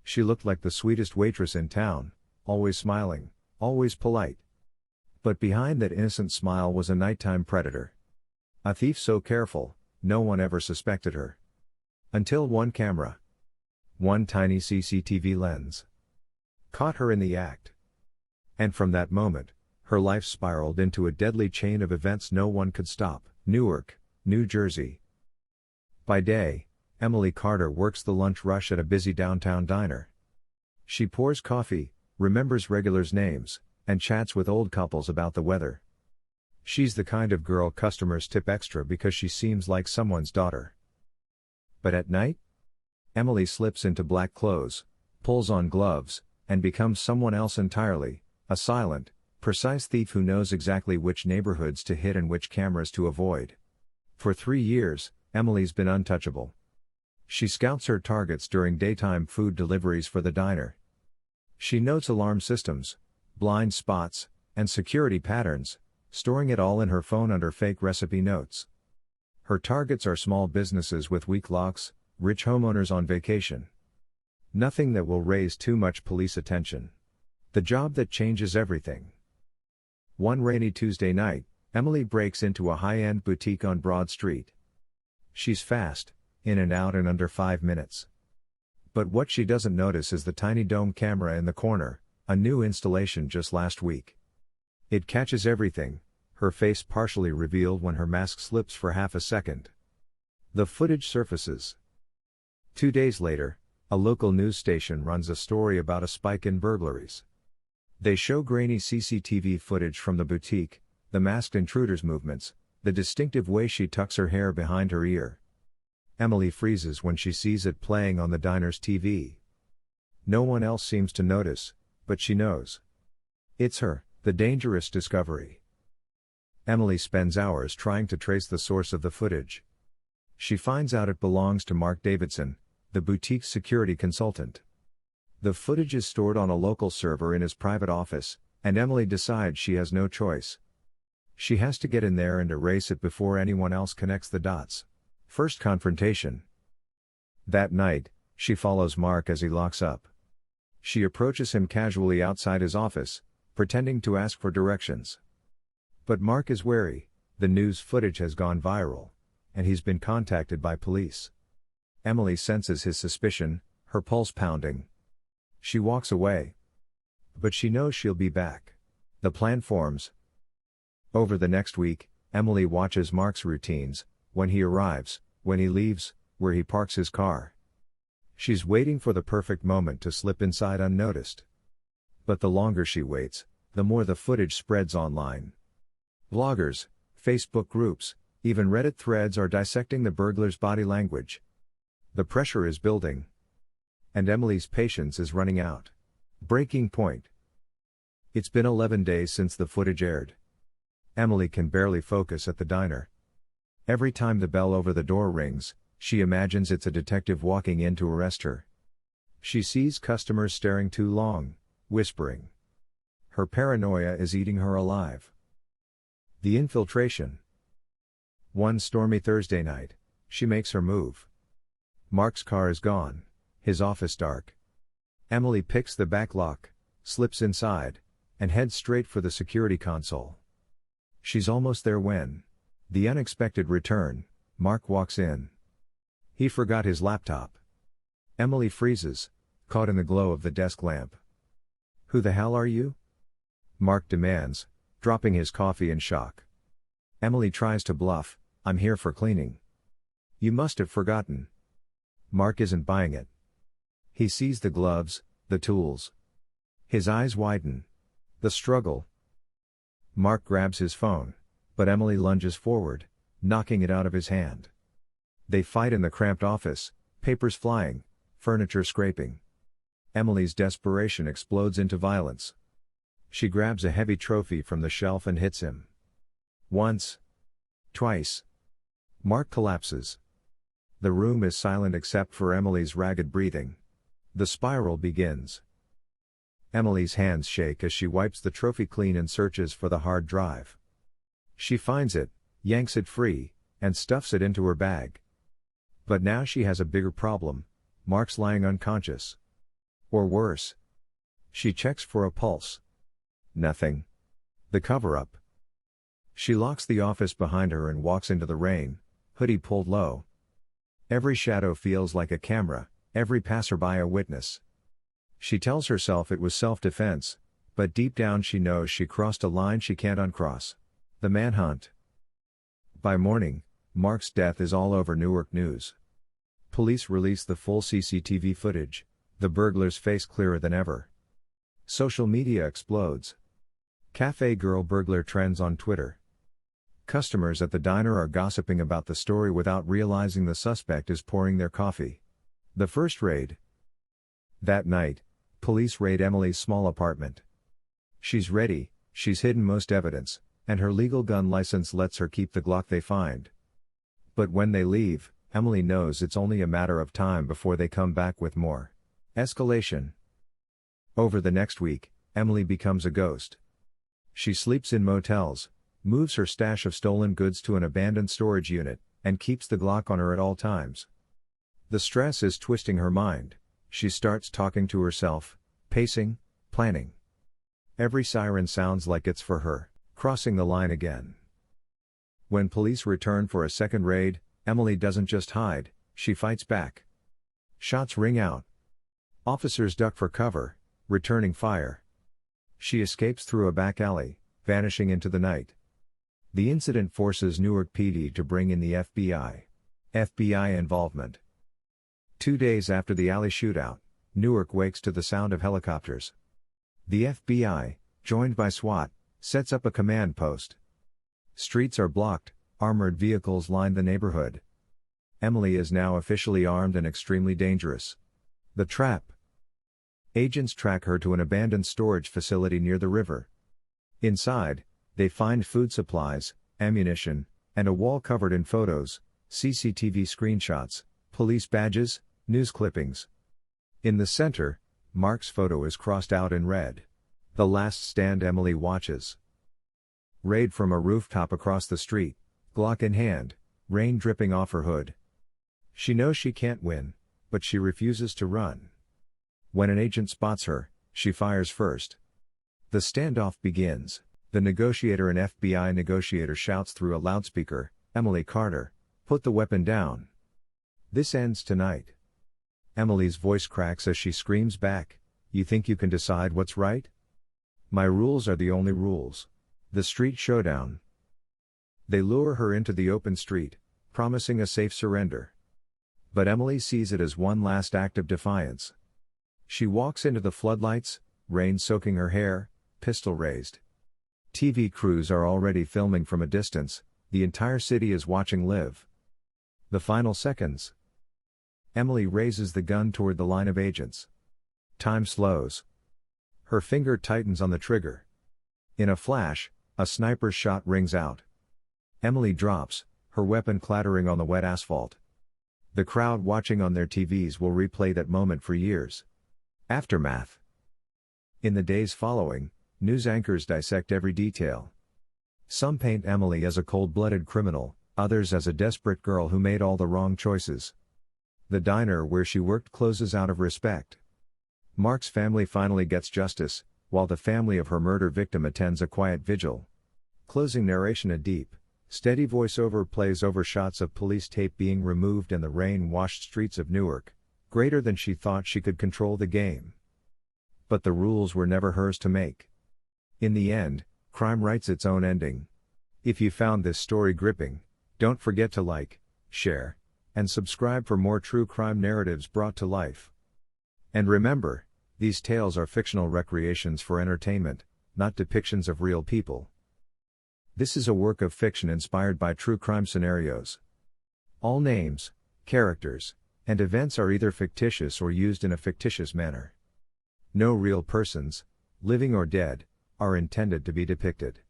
She looked like the sweetest waitress in town, always smiling, always polite. But behind that innocent smile was a nighttime predator. A thief so careful, no one ever suspected her. Until one camera. One tiny CCTV lens. Caught her in the act. And from that moment, her life spiraled into a deadly chain of events no one could stop. Newark, New Jersey. By day, Emily Carter works the lunch rush at a busy downtown diner. She pours coffee, remembers regulars' names, and chats with old couples about the weather. She's the kind of girl customers tip extra because she seems like someone's daughter. But at night? Emily slips into black clothes, pulls on gloves, and becomes someone else entirely, a silent, precise thief who knows exactly which neighborhoods to hit and which cameras to avoid. For 3 years, Emily's been untouchable. She scouts her targets during daytime food deliveries for the diner. She notes alarm systems, blind spots, and security patterns, storing it all in her phone under fake recipe notes. Her targets are small businesses with weak locks, rich homeowners on vacation. Nothing that will raise too much police attention. The job that changes everything. One rainy Tuesday night, Emily breaks into a high-end boutique on Broad Street. She's fast, in and out in under 5 minutes. But what she doesn't notice is the tiny dome camera in the corner, a new installation just last week. It catches everything, her face partially revealed when her mask slips for half a second. The footage surfaces. 2 days later, a local news station runs a story about a spike in burglaries. They show grainy CCTV footage from the boutique, the masked intruder's movements, the distinctive way she tucks her hair behind her ear. Emily freezes when she sees it playing on the diner's TV. No one else seems to notice, but she knows. It's her, the dangerous discovery. Emily spends hours trying to trace the source of the footage. She finds out it belongs to Mark Davidson, the boutique's security consultant. The footage is stored on a local server in his private office, and Emily decides she has no choice. She has to get in there and erase it before anyone else connects the dots. First confrontation. That night, she follows Mark as he locks up. She approaches him casually outside his office, pretending to ask for directions. But Mark is wary, the news footage has gone viral, and he's been contacted by police. Emily senses his suspicion, her pulse pounding. She walks away. But she knows she'll be back. The plan forms. Over the next week, Emily watches Mark's routines, when he arrives, when he leaves, where he parks his car. She's waiting for the perfect moment to slip inside unnoticed. But the longer she waits, the more the footage spreads online. Bloggers, Facebook groups, even Reddit threads are dissecting the burglar's body language. The pressure is building. And Emily's patience is running out. Breaking point. It's been 11 days since the footage aired. Emily can barely focus at the diner. Every time the bell over the door rings, she imagines it's a detective walking in to arrest her. She sees customers staring too long, whispering. Her paranoia is eating her alive. The infiltration. One stormy Thursday night, she makes her move. Mark's car is gone, his office dark. Emily picks the back lock, slips inside, and heads straight for the security console. She's almost there when, the unexpected return, Mark walks in. He forgot his laptop. Emily freezes, caught in the glow of the desk lamp. "Who the hell are you?" Mark demands, dropping his coffee in shock. Emily tries to bluff, "I'm here for cleaning." "You must have forgotten." Mark isn't buying it. He sees the gloves, the tools. His eyes widen. The struggle. Mark grabs his phone, but Emily lunges forward, knocking it out of his hand. They fight in the cramped office, papers flying, furniture scraping. Emily's desperation explodes into violence. She grabs a heavy trophy from the shelf and hits him. Once. Twice. Mark collapses. The room is silent except for Emily's ragged breathing. The spiral begins. Emily's hands shake as she wipes the trophy clean and searches for the hard drive. She finds it, yanks it free, and stuffs it into her bag. But now she has a bigger problem. Mark's lying unconscious. Or worse. She checks for a pulse. Nothing. The cover-up. She locks the office behind her and walks into the rain, hoodie pulled low. Every shadow feels like a camera, every passerby a witness. She tells herself it was self-defense, but deep down she knows she crossed a line she can't uncross. The manhunt. By morning, Mark's death is all over Newark news. Police release the full CCTV footage, the burglar's face clearer than ever. Social media explodes. Cafe girl burglar trends on Twitter. Customers at the diner are gossiping about the story without realizing the suspect is pouring their coffee. The first raid. That night, police raid Emily's small apartment. She's ready, she's hidden most evidence, and her legal gun license lets her keep the Glock they find. But when they leave, Emily knows it's only a matter of time before they come back with more. Escalation. Over the next week, Emily becomes a ghost. She sleeps in motels, moves her stash of stolen goods to an abandoned storage unit, and keeps the Glock on her at all times. The stress is twisting her mind. She starts talking to herself, pacing, planning. Every siren sounds like it's for her, crossing the line again. When police return for a second raid, Emily doesn't just hide, she fights back. Shots ring out. Officers duck for cover, returning fire. She escapes through a back alley, vanishing into the night. The incident forces Newark PD to bring in the FBI. FBI involvement. 2 days after the alley shootout, Newark wakes to the sound of helicopters. The FBI, joined by SWAT, sets up a command post. Streets are blocked, armored vehicles line the neighborhood. Emily is now officially armed and extremely dangerous. The trap. Agents track her to an abandoned storage facility near the river. Inside, they find food supplies, ammunition, and a wall covered in photos, CCTV screenshots, police badges, news clippings. In the center, Mark's photo is crossed out in red. The last stand Emily watches. Raid from a rooftop across the street, Glock in hand, rain dripping off her hood. She knows she can't win, but she refuses to run. When an agent spots her, she fires first. The standoff begins. The negotiator, an FBI negotiator, shouts through a loudspeaker, "Emily Carter, put the weapon down. This ends tonight." Emily's voice cracks as she screams back, "You think you can decide what's right? My rules are the only rules." The street showdown. They lure her into the open street, promising a safe surrender. But Emily sees it as one last act of defiance. She walks into the floodlights, rain soaking her hair, pistol raised. TV crews are already filming from a distance, the entire city is watching live. The final seconds. Emily raises the gun toward the line of agents. Time slows. Her finger tightens on the trigger. In a flash, a sniper's shot rings out. Emily drops, her weapon clattering on the wet asphalt. The crowd watching on their TVs will replay that moment for years. Aftermath. In the days following, news anchors dissect every detail. Some paint Emily as a cold-blooded criminal, others as a desperate girl who made all the wrong choices. The diner where she worked closes out of respect. Mark's family finally gets justice, while the family of her murder victim attends a quiet vigil. Closing narration. A deep, steady voiceover plays over shots of police tape being removed and the rain-washed streets of Newark, greater than she thought she could control the game. But the rules were never hers to make. In the end, crime writes its own ending. If you found this story gripping, don't forget to like, share, and subscribe for more true crime narratives brought to life. And remember, these tales are fictional recreations for entertainment, not depictions of real people. This is a work of fiction inspired by true crime scenarios. All names, characters, and events are either fictitious or used in a fictitious manner. No real persons, living or dead, are intended to be depicted.